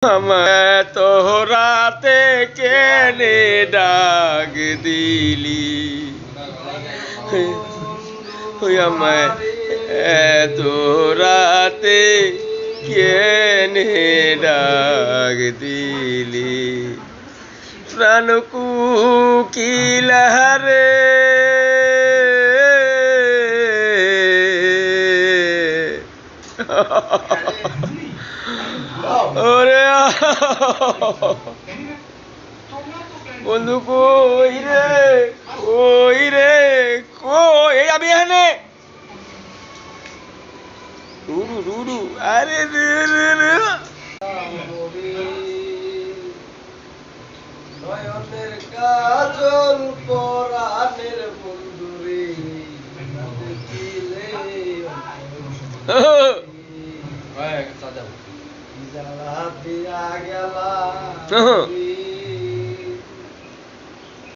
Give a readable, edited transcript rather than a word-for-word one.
আমায় তোরাতে কেনে ডাক দিলি, আমায় তোরাতে কেনে ডাক দিলি, প্রাণ কুকিলারে ওরে বন্ধু কই রে কই, এই আমি এখানে রুডু রুডু, আরে নয়নের কাজল পরাণের বন্ধুরে দেখিলে জ্বালা দিয়া গেলা